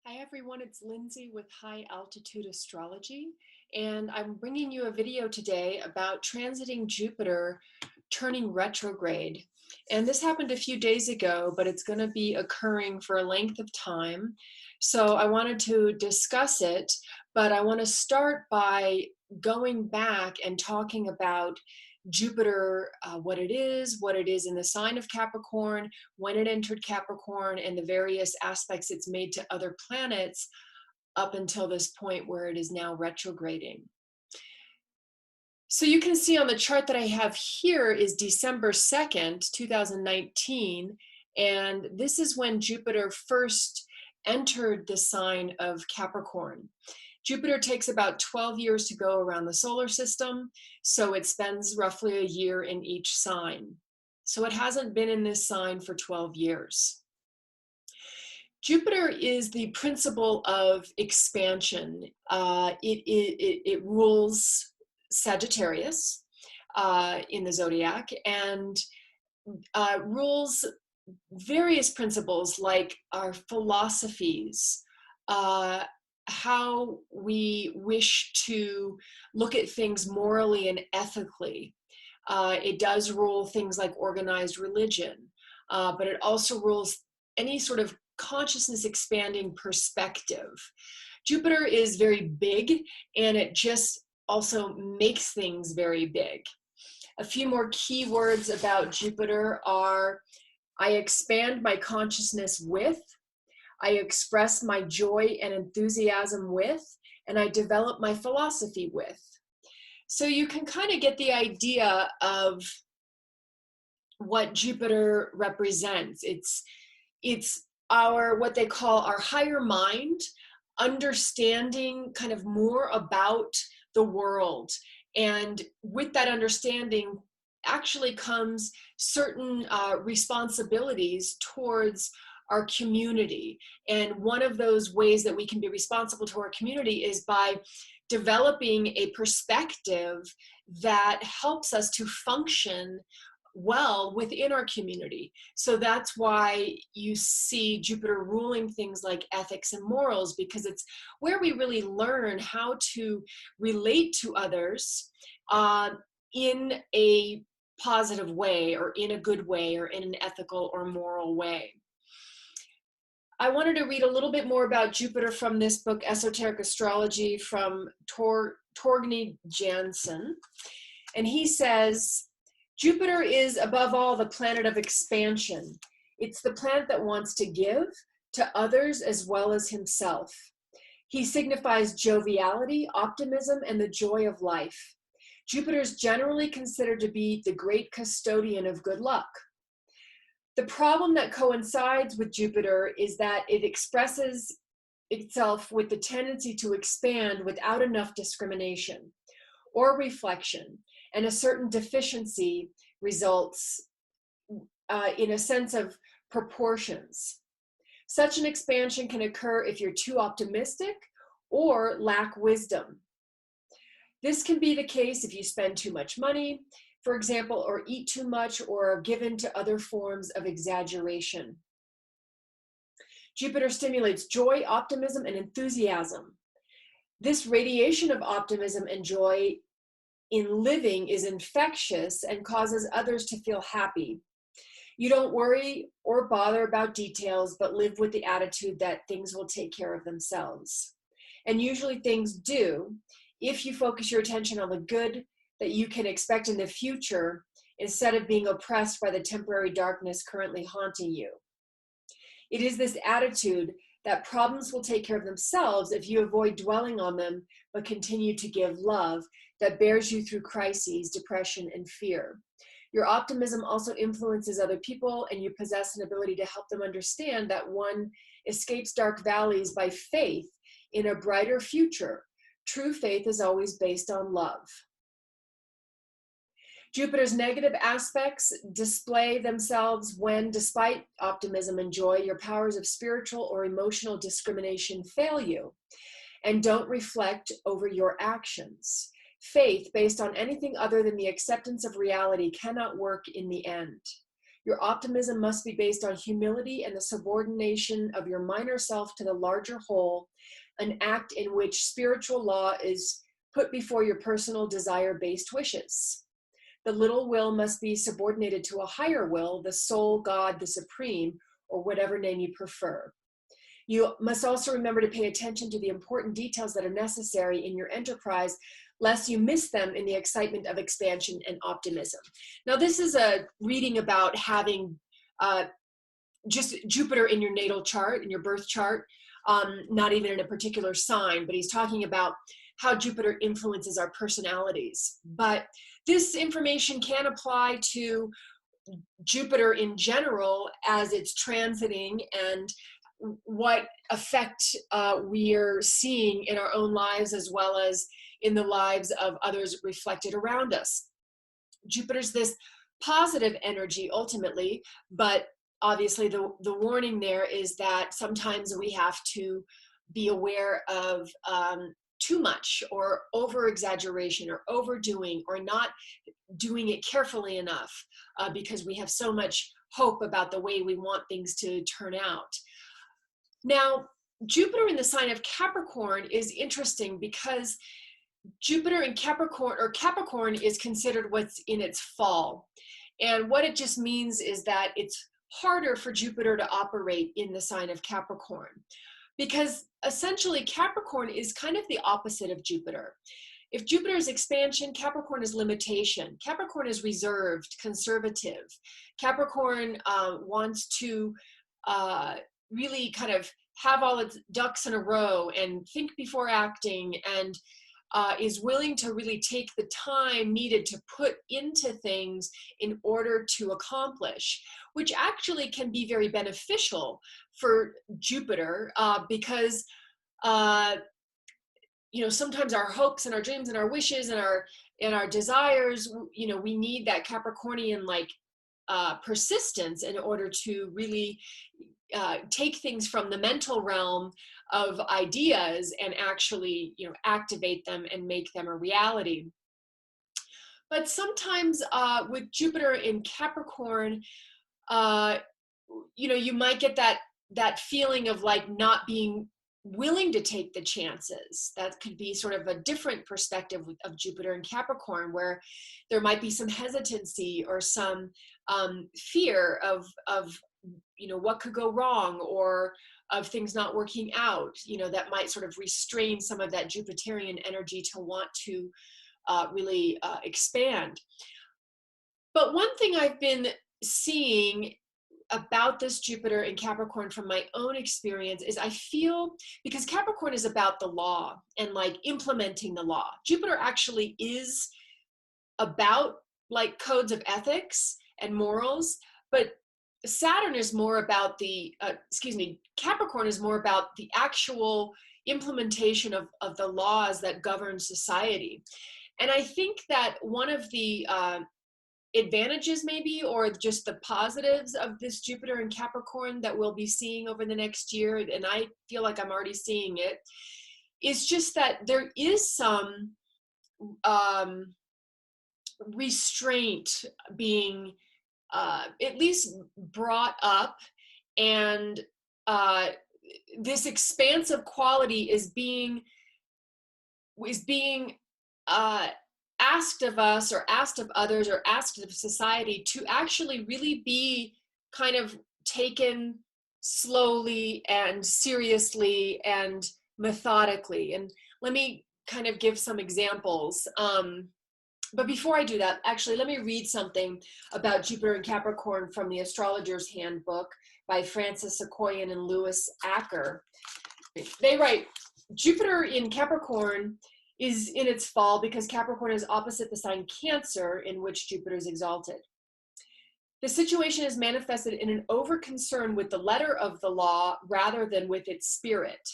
Hi everyone, it's Lindsay with High Altitude Astrology, and I'm bringing you a video today about transiting Jupiter turning retrograde. And this happened a few days ago, but it's going to be occurring for a length of time. So I wanted to discuss it, but I want to start by going back and talking about Jupiter, what it is in the sign of Capricorn, when it entered Capricorn, and the various aspects it's made to other planets up until this point where it is now retrograding. So you can see on the chart that I have here is December 2nd, 2019, and this is when Jupiter first entered the sign of Capricorn. Jupiter takes about 12 years to go around the solar system, so it spends roughly a year in each sign. So it hasn't been in this sign for 12 years. Jupiter is the principle of expansion. It rules Sagittarius in the zodiac and rules various principles like our philosophies, how we wish to look at things morally and ethically. It does rule things like organized religion, but it also rules any sort of consciousness expanding perspective. Jupiter is very big, and it just also makes things very big. A few more key words about Jupiter are: I expand my consciousness with, I express my joy and enthusiasm with, and I develop my philosophy with. So you can kind of get the idea of what Jupiter represents. It's our, what they call our higher mind, understanding kind of more about the world. And with that understanding actually comes certain responsibilities towards our community. And one of those ways that we can be responsible to our community is by developing a perspective that helps us to function well within our community. So that's why you see Jupiter ruling things like ethics and morals, because it's where we really learn how to relate to others in a positive way, or in a good way, or in an ethical or moral way. I wanted to read a little bit more about Jupiter from this book, Esoteric Astrology, from Torgny Jansen. And he says, Jupiter is above all the planet of expansion. It's the planet that wants to give to others as well as himself. He signifies joviality, optimism, and the joy of life. Jupiter is generally considered to be the great custodian of good luck. The problem that coincides with Jupiter is that it expresses itself with the tendency to expand without enough discrimination or reflection, and a certain deficiency results in a sense of proportions. Such an expansion can occur if you're too optimistic or lack wisdom. This can be the case if you spend too much money, for example, or eat too much, or are given to other forms of exaggeration. Jupiter stimulates joy, optimism, and enthusiasm. This radiation of optimism and joy in living is infectious and causes others to feel happy. You don't worry or bother about details, but live with the attitude that things will take care of themselves. And usually things do, if you focus your attention on the good that you can expect in the future, instead of being oppressed by the temporary darkness currently haunting you. It is this attitude that problems will take care of themselves if you avoid dwelling on them, but continue to give love, that bears you through crises, depression, and fear. Your optimism also influences other people, and you possess an ability to help them understand that one escapes dark valleys by faith in a brighter future. True faith is always based on love. Jupiter's negative aspects display themselves when, despite optimism and joy, your powers of spiritual or emotional discrimination fail you and don't reflect over your actions. Faith based on anything other than the acceptance of reality cannot work in the end. Your optimism must be based on humility and the subordination of your minor self to the larger whole, an act in which spiritual law is put before your personal desire-based wishes. The little will must be subordinated to a higher will, the soul, God, the supreme, or whatever name you prefer. You must also remember to pay attention to the important details that are necessary in your enterprise, lest you miss them in the excitement of expansion and optimism. Now, this is a reading about having just Jupiter in your natal chart, in your birth chart, not even in a particular sign, but he's talking about how Jupiter influences our personalities. But this information can apply to Jupiter in general as it's transiting and what effect we're seeing in our own lives as well as in the lives of others reflected around us. Jupiter's this positive energy ultimately, but obviously the warning there is that sometimes we have to be aware of too much or over exaggeration or overdoing or not doing it carefully enough because we have so much hope about the way we want things to turn out. Now, Jupiter in the sign of Capricorn is interesting because Jupiter in Capricorn, or Capricorn, is considered what's in its fall. And what it just means is that it's harder for Jupiter to operate in the sign of Capricorn, because essentially Capricorn is kind of the opposite of Jupiter. If Jupiter is expansion, Capricorn is limitation. Capricorn is reserved, conservative. Capricorn wants to really kind of have all its ducks in a row and think before acting, and is willing to really take the time needed to put into things in order to accomplish, which actually can be very beneficial for Jupiter because you know, sometimes our hopes and our dreams and our wishes and our desires, you know, we need that Capricornian like persistence in order to really take things from the mental realm of ideas and actually, you know, activate them and make them a reality. But sometimes with Jupiter in Capricorn, you know, you might get that feeling of like not being willing to take the chances. That could be sort of a different perspective of Jupiter in Capricorn, where there might be some hesitancy or some fear of you know, what could go wrong, or of things not working out, you know, that might sort of restrain some of that Jupiterian energy to want to really expand. But one thing I've been seeing about this Jupiter in Capricorn from my own experience is I feel, because Capricorn is about the law and like implementing the law. Jupiter actually is about like codes of ethics and morals, but Saturn is more about the, Capricorn is more about the actual implementation of the laws that govern society. And I think that one of the advantages maybe, or just the positives of this Jupiter in Capricorn that we'll be seeing over the next year, and I feel like I'm already seeing it, is just that there is some restraint being at least brought up, and this expansive quality is being asked of us, or asked of others, or asked of society to actually really be kind of taken slowly and seriously and methodically. And let me kind of give some examples. But before I do that, actually, let me read something about Jupiter and Capricorn from the Astrologer's Handbook by Francis Sequoian and Lewis Acker. They write, Jupiter in Capricorn is in its fall because Capricorn is opposite the sign Cancer, in which Jupiter is exalted. The situation is manifested in an over-concern with the letter of the law rather than with its spirit.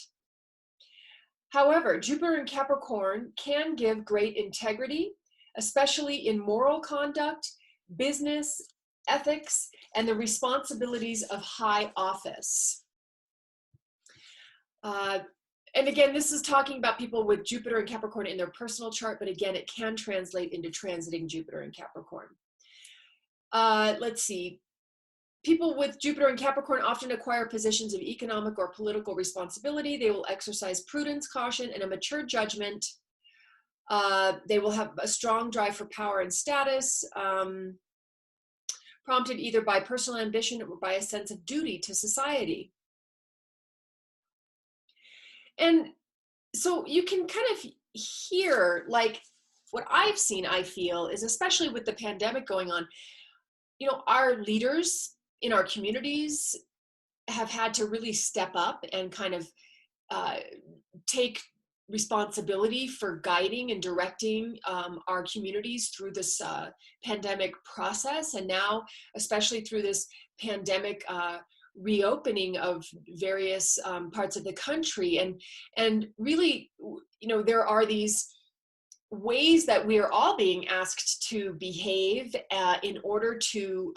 However, Jupiter in Capricorn can give great integrity, especially in moral conduct, business, ethics, and the responsibilities of high office. And again, this is talking about people with Jupiter and Capricorn in their personal chart, but again, it can translate into transiting Jupiter and Capricorn. Let's see. People with Jupiter and Capricorn often acquire positions of economic or political responsibility. They will exercise prudence, caution, and a mature judgment. They will have a strong drive for power and status, prompted either by personal ambition or by a sense of duty to society. And so you can kind of hear, like, what I've seen, I feel, is especially with the pandemic going on, our leaders in our communities have had to really step up and kind of take responsibility for guiding and directing our communities through this pandemic process. And now, especially through this pandemic reopening of various parts of the country. And really, there are these ways that we are all being asked to behave in order to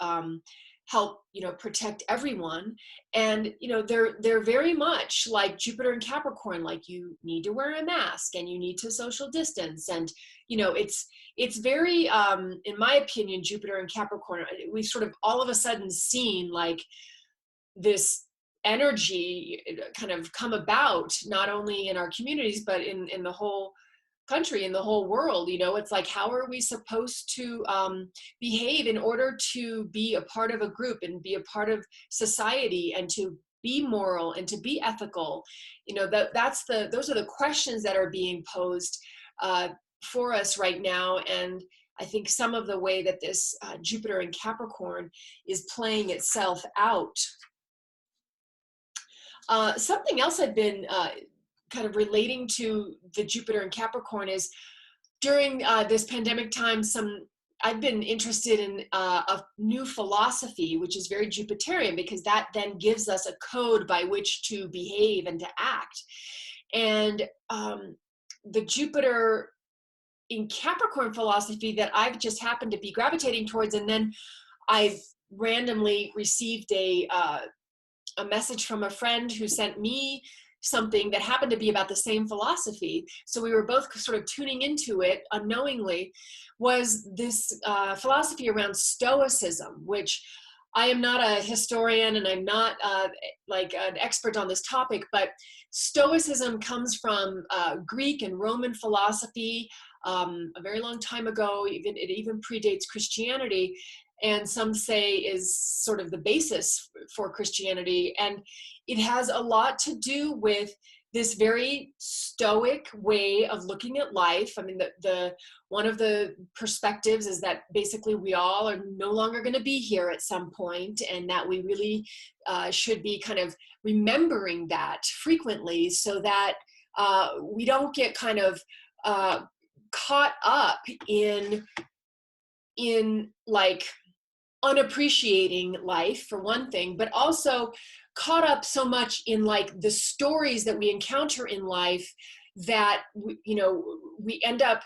help protect everyone. And they're very much like Jupiter and Capricorn, like you need to wear a mask and you need to social distance. And it's very in my opinion, Jupiter and Capricorn, we've sort of all of a sudden seen like this energy kind of come about, not only in our communities but in the whole country, in the whole world. It's like, how are we supposed to behave in order to be a part of a group and be a part of society and to be moral and to be ethical? Those are the questions that are being posed for us right now. And I think some of the way that this Jupiter in Capricorn is playing itself out. Something else I've been kind of relating to the Jupiter and Capricorn is during this pandemic time, I've been interested in a new philosophy, which is very Jupiterian, because that then gives us a code by which to behave and to act. And the Jupiter in Capricorn philosophy that I've just happened to be gravitating towards, and then I randomly received a message from a friend who sent me something that happened to be about the same philosophy. So we were both sort of tuning into it unknowingly, was this philosophy around Stoicism, which I am not a historian and I'm not like an expert on this topic, but Stoicism comes from Greek and Roman philosophy a very long time ago. It even predates Christianity, and some say is sort of the basis for Christianity. And it has a lot to do with this very stoic way of looking at life. I mean, the one of the perspectives is that basically we all are no longer going to be here at some point, and that we really should be kind of remembering that frequently, so that we don't get kind of caught up in like unappreciating life, for one thing, but also caught up so much in like the stories that we encounter in life that we end up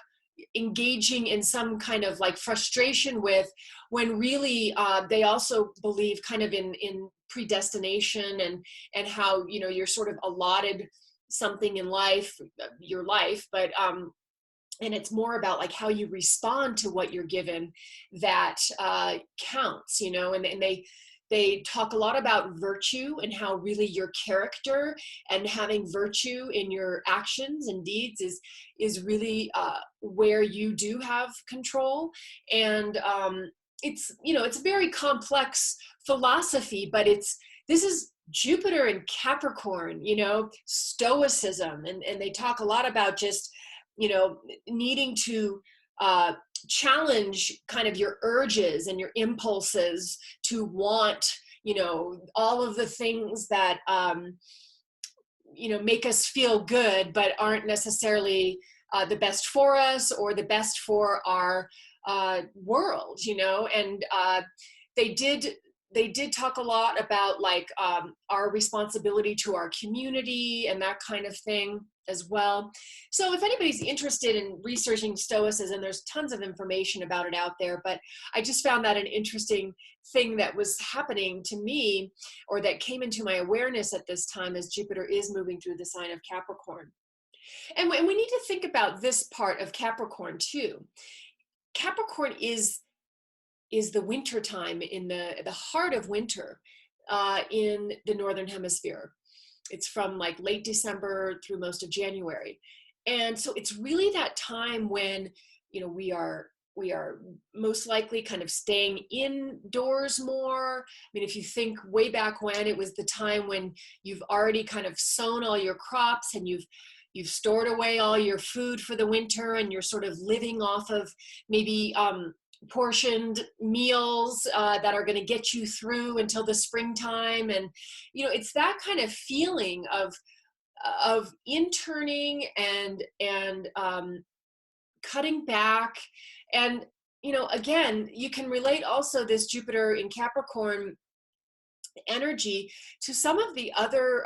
engaging in some kind of like frustration with, when really they also believe kind of in predestination and how you're sort of allotted something in life, your life, but and it's more about like how you respond to what you're given that counts, and they talk a lot about virtue and how really your character and having virtue in your actions and deeds is really where you do have control. And it's a very complex philosophy, but this is Jupiter and Capricorn, Stoicism, and they talk a lot about just needing to challenge kind of your urges and your impulses to want, all of the things that, make us feel good, but aren't necessarily the best for us or the best for our world, and they did talk a lot about like our responsibility to our community and that kind of thing as well. So if anybody's interested in researching Stoicism, there's tons of information about it out there, but I just found that an interesting thing that was happening to me, or that came into my awareness at this time, as Jupiter is moving through the sign of Capricorn. And we need to think about this part of Capricorn too. Capricorn is is the winter time, in the heart of winter in the Northern Hemisphere. It's from like late December through most of January. And so it's really that time when, you know, we are most likely kind of staying indoors more. I mean, if you think way back when, it was the time when you've already kind of sown all your crops and you've stored away all your food for the winter, and you're sort of living off of maybe portioned meals that are going to get you through until the springtime. And, you know, it's that kind of feeling of interning and cutting back. And, you know, again, you can relate also this Jupiter in Capricorn energy to some of the other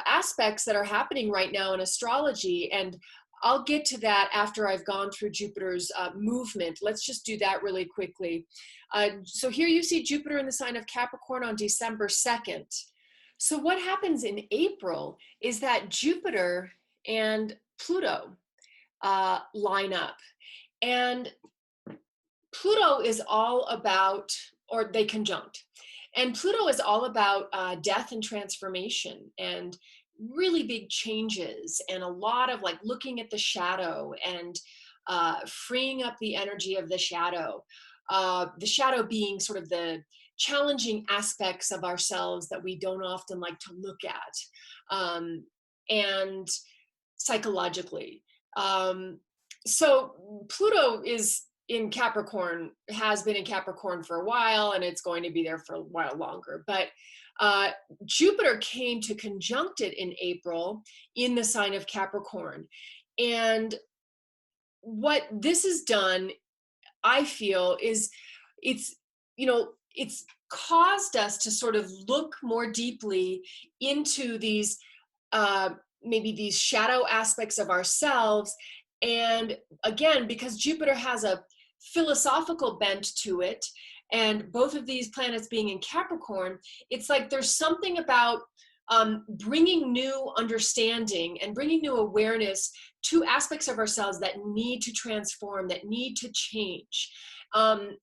aspects that are happening right now in astrology. And I'll get to that after I've gone through Jupiter's movement. Let's just do that really quickly. So here you see Jupiter in the sign of Capricorn on December 2nd. So what happens in April is that Jupiter and Pluto line up. And Pluto is all about, or they conjunct. And Pluto is all about death and transformation and really big changes, and a lot of like looking at the shadow and freeing up the energy of the shadow being sort of the challenging aspects of ourselves that we don't often like to look at, and psychologically. So Pluto is in Capricorn, has been in Capricorn for a while, and it's going to be there for a while longer. But Jupiter came to conjunct it in April in the sign of Capricorn. And what this has done, I feel, is it's caused us to sort of look more deeply into these maybe these shadow aspects of ourselves. And again, because Jupiter has a philosophical bent to it, and both of these planets being in Capricorn, it's like there's something about bringing new understanding and bringing new awareness to aspects of ourselves that need to transform, that need to change,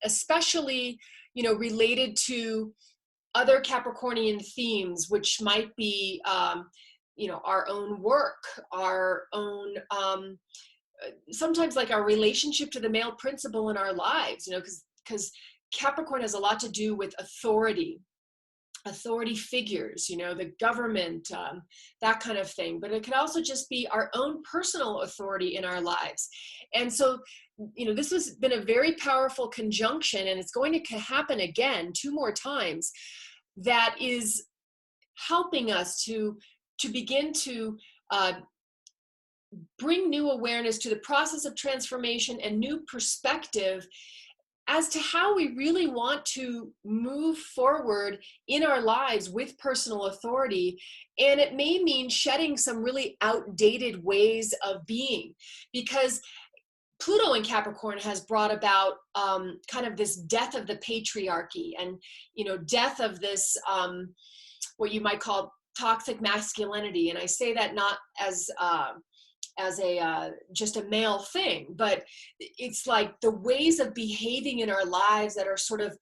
especially, you know, related to other Capricornian themes, which might be, you know, our own work, our own, sometimes like our relationship to the male principle in our lives, you know, because Capricorn has a lot to do with authority figures, you know, the government, that kind of thing. But it could also just be our own personal authority in our lives. And so, you know, this has been a very powerful conjunction, and it's going to happen again 2 more times, that is helping us to begin to bring new awareness to the process of transformation and new perspective as to how we really want to move forward in our lives with personal authority. And it may mean shedding some really outdated ways of being, because Pluto in Capricorn has brought about kind of this death of the patriarchy, and, you know, death of this, what you might call toxic masculinity. And I say that not as a just a male thing, but it's like the ways of behaving in our lives that are sort of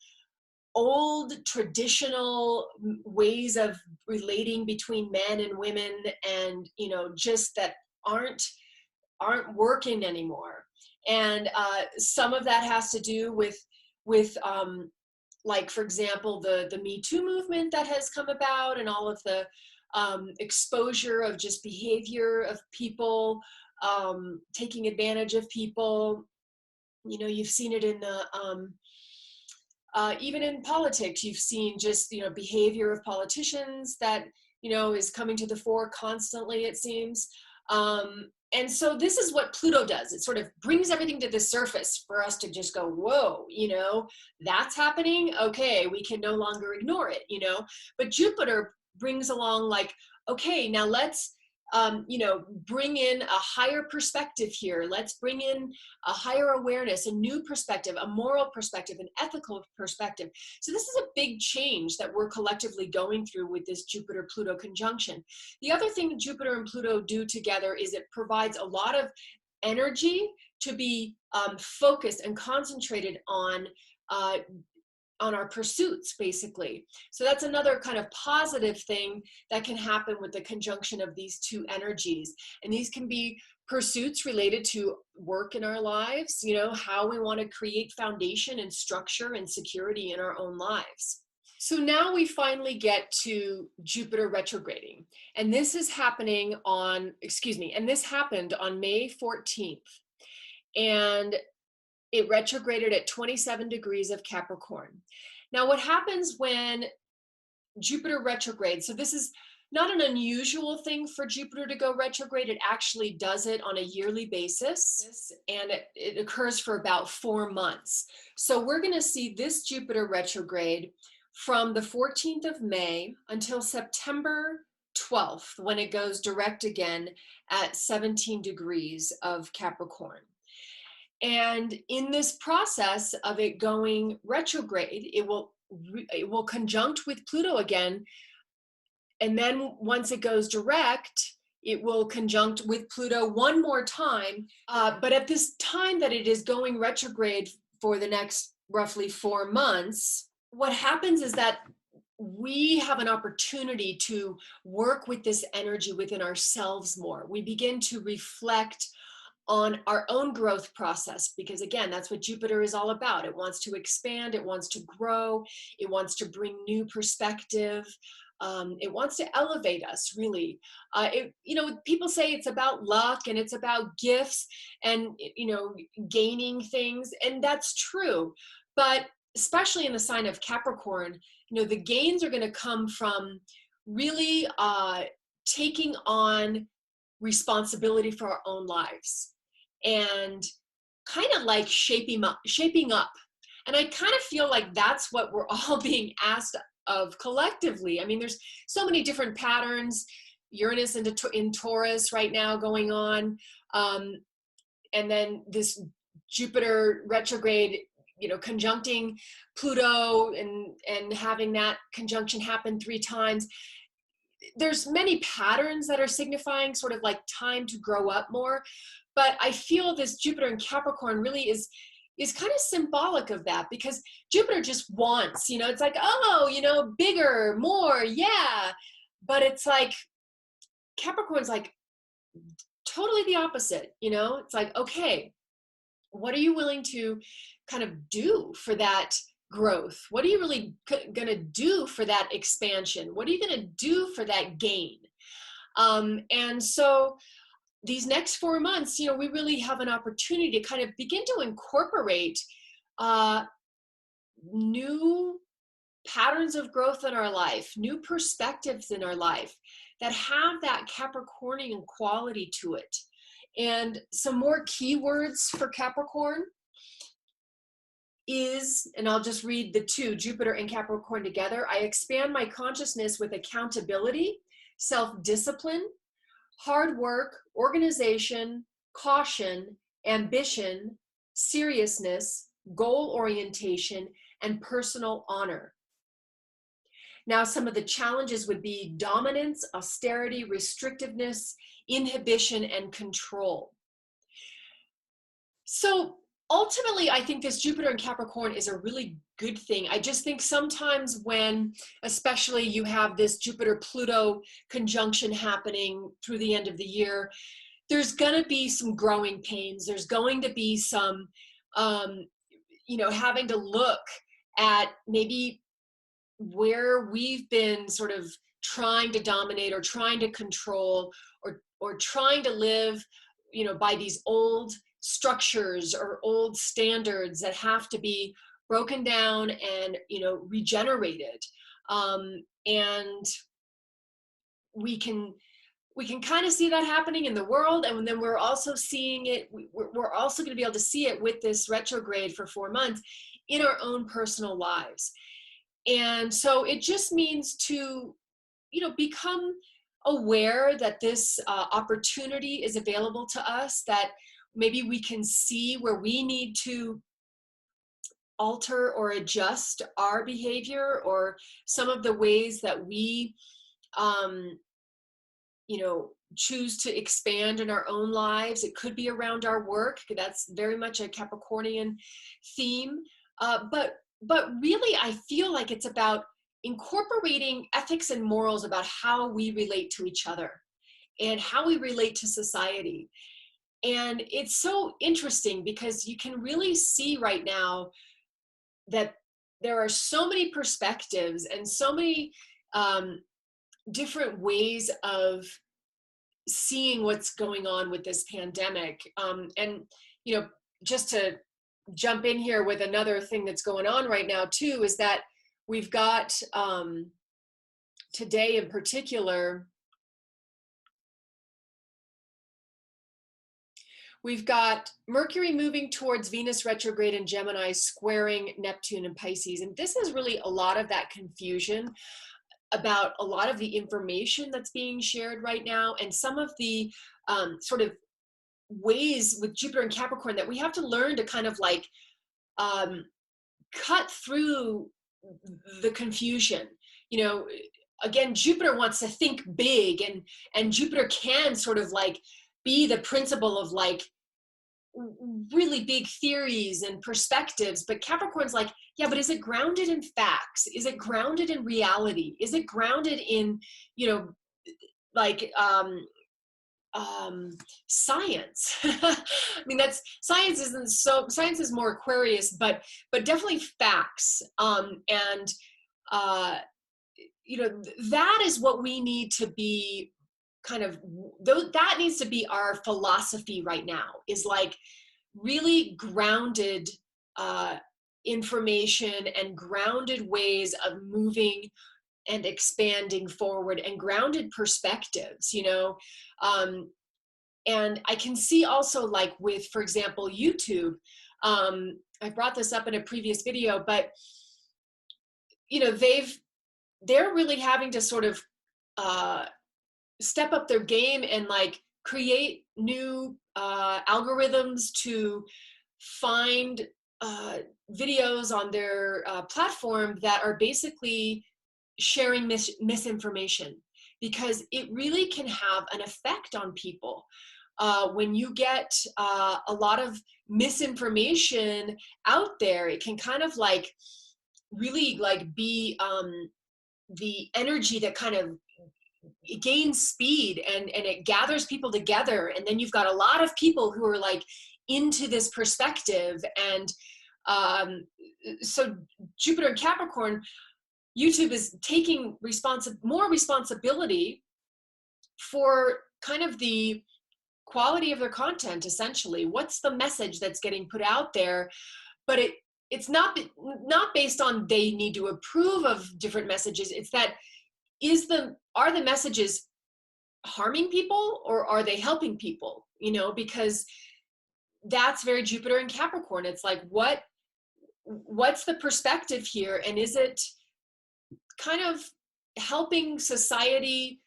old traditional ways of relating between men and women, and, you know, just that aren't working anymore. And some of that has to do with like, for example, the Me Too movement that has come about, and all of the exposure of just behavior of people, taking advantage of people. You know, you've seen it in the even in politics. You've seen just, you know, behavior of politicians that, you know, is coming to the fore constantly, it seems. And so this is what Pluto does. It sort of brings everything to the surface for us to just go, whoa, you know, that's happening. Okay, we can no longer ignore it, you know. But Jupiter brings along like, okay, now let's, you know, bring in a higher perspective here. Let's bring in a higher awareness, a new perspective, a moral perspective, an ethical perspective. So this is a big change that we're collectively going through with this Jupiter-Pluto conjunction. The other thing Jupiter and Pluto do together is it provides a lot of energy to be focused and concentrated uh, on our pursuits, basically. So that's another kind of positive thing that can happen with the conjunction of these two energies. And these can be pursuits related to work in our lives, you know, how we want to create foundation and structure and security in our own lives. So now we finally get to Jupiter retrograding. And this is happening on, and this happened on May 14th. And it retrograded at 27 degrees of Capricorn. Now, what happens when Jupiter retrogrades? So this is not an unusual thing for Jupiter to go retrograde. It actually does it on a yearly basis, and it occurs for about 4 months. So we're going to see this Jupiter retrograde from the 14th of May until September 12th, when it goes direct again at 17 degrees of Capricorn. And in this process of it going retrograde, it will conjunct with Pluto again. And then once it goes direct, it will conjunct with Pluto one more time. But at this time that it is going retrograde for the next roughly 4 months, what happens is that we have an opportunity to work with this energy within ourselves more. We begin to reflect on our own growth process, because again, that's what Jupiter is all about. It wants to expand, it wants to grow, it wants to bring new perspective. It wants to elevate us, really. People say it's about luck and it's about gifts and, gaining things, and that's true. But especially in the sign of Capricorn, the gains are going to come from really taking on responsibility for our own lives and kind of like shaping up. And I kind of feel like that's what we're all being asked of collectively. I mean, there's so many different patterns. Uranus in Taurus right now going on. And then this Jupiter retrograde, conjuncting Pluto and having that conjunction happen 3 times. There's many patterns that are signifying sort of like time to grow up more. But I feel this Jupiter in Capricorn really is kind of symbolic of that, because Jupiter just wants, it's like, oh, bigger, more, yeah. But it's like Capricorn's like totally the opposite, it's like, okay, what are you willing to kind of do for that growth? What are you really going to do for that expansion? What are you going to do for that gain? And so these next 4 months, we really have an opportunity to kind of begin to incorporate new patterns of growth in our life, new perspectives in our life that have that Capricornian quality to it. And some more keywords for Capricorn is, and I'll just read the 2, Jupiter and Capricorn together. I expand my consciousness with accountability, self-discipline, hard work, organization, caution, ambition, seriousness, goal orientation, and personal honor. Now, some of the challenges would be dominance, austerity, restrictiveness, inhibition, and control. So ultimately, I think this Jupiter in Capricorn is a really good thing. I just think sometimes when, especially you have this Jupiter-Pluto conjunction happening through the end of the year, there's going to be some growing pains. There's going to be some, having to look at maybe where we've been sort of trying to dominate or trying to control or trying to live, by these old structures or old standards that have to be broken down and regenerated. And we can kind of see that happening in the world, and then we're also seeing it, we're also going to be able to see it with this retrograde for 4 months in our own personal lives. And so it just means to become aware that this opportunity is available to us, that maybe we can see where we need to alter or adjust our behavior, or some of the ways that we choose to expand in our own lives. It could be around our work. That's very much a Capricornian theme. But really, I feel like it's about incorporating ethics and morals about how we relate to each other and how we relate to society. And it's so interesting because you can really see right now that there are so many perspectives and so many different ways of seeing what's going on with this pandemic. And, you know, just to jump in here with another thing that's going on right now too, is that we've got today in particular, we've got Mercury moving towards Venus retrograde in Gemini, squaring Neptune and Pisces. And this is really a lot of that confusion about a lot of the information that's being shared right now, and some of the sort of ways with Jupiter and Capricorn that we have to learn to kind of like cut through the confusion. You know, again, Jupiter wants to think big, and Jupiter can sort of like be the principle of like really big theories and perspectives, but Capricorn's like, yeah, but is it grounded in facts? Is it grounded in reality? Is it grounded in, you know, like science? I mean, that's science isn't so, science is more Aquarius, but definitely facts. And you know, that is what we need to be kind of, that needs to be our philosophy right now, is like really grounded information and grounded ways of moving and expanding forward, and grounded perspectives, you know. And I can see also, like with, for example, YouTube, I brought this up in a previous video, but you know, they're really having to sort of step up their game and like create new algorithms to find videos on their platform that are basically sharing misinformation, because it really can have an effect on people. When you get a lot of misinformation out there, it can kind of like really like be the energy that kind of it gains speed, and it gathers people together, and then you've got a lot of people who are like into this perspective. And so Jupiter and Capricorn, YouTube is taking more responsibility for kind of the quality of their content. Essentially, what's the message that's getting put out there? But it's not based on they need to approve of different messages. It's that, are the messages harming people, or are they helping people? You know, because that's very Jupiter and Capricorn. It's like, what's the perspective here, and is it kind of helping society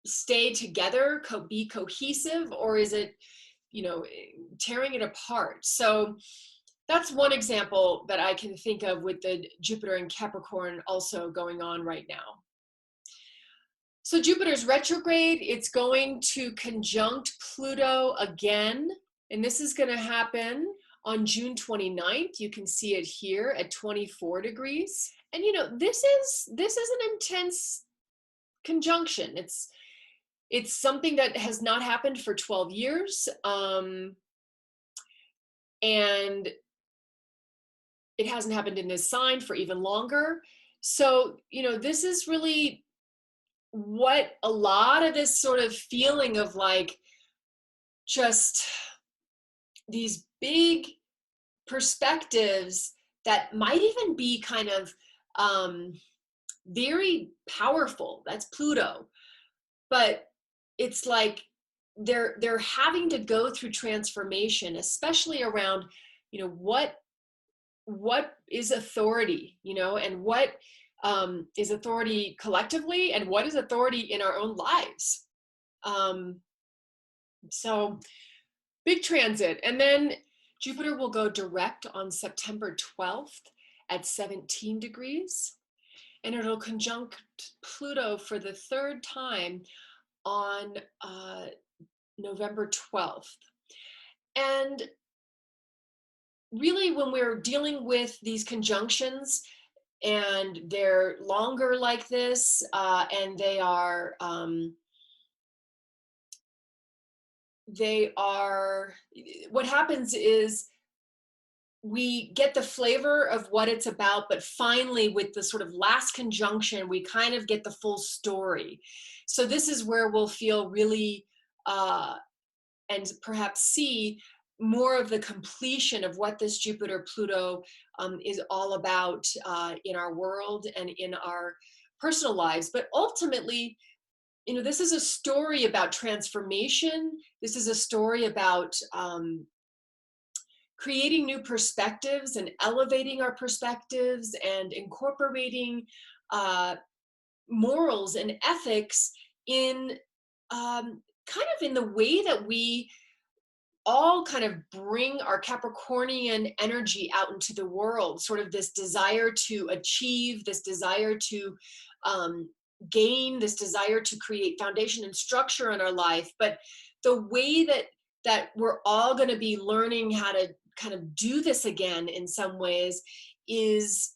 stay together, be cohesive, or is it, you know, tearing it apart? So that's one example that I can think of with the Jupiter and Capricorn also going on right now. So Jupiter's retrograde, it's going to conjunct Pluto again, and this is going to happen on June 29th. You can see it here at 24 degrees. And you know, this is an intense conjunction. It's something that has not happened for 12 years. And it hasn't happened in this sign for even longer. So, you know, this is really what a lot of this sort of feeling of like just these big perspectives that might even be kind of very powerful. That's Pluto. But it's like they're having to go through transformation, especially around, you know, what is authority, you know, and what is authority collectively, and what is authority in our own lives. So big transit. And then Jupiter will go direct on September 12th at 17 degrees, and it'll conjunct Pluto for the third time on November 12th. And really, when we're dealing with these conjunctions and they're longer like this, and they are, what happens is we get the flavor of what it's about, but finally, with the sort of last conjunction, we kind of get the full story. So this is where we'll feel really, and perhaps see more of the completion of what this Jupiter Pluto is all about in our world and in our personal lives. But ultimately, this is a story about transformation. This is a story about creating new perspectives and elevating our perspectives and incorporating uh, morals and ethics in kind of in the way that we all kind of bring our Capricornian energy out into the world, sort of this desire to achieve, this desire to gain, this desire to create foundation and structure in our life. But the way that we're all going to be learning how to kind of do this again in some ways is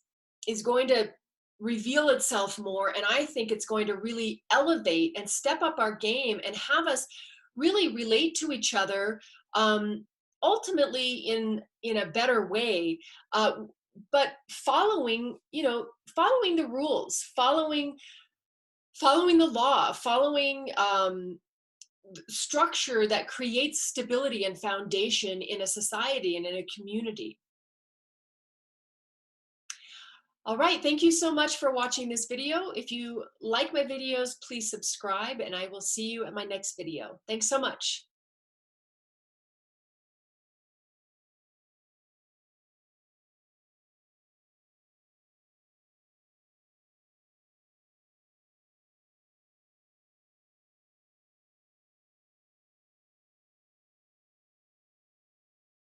going to reveal itself more, and I think it's going to really elevate and step up our game and have us really relate to each other, ultimately in a better way, but following the rules, following the law, following structure that creates stability and foundation in a society and in a community. All right, thank you so much for watching this video. If you like my videos, please subscribe, and I will see you at my next video. Thanks so much.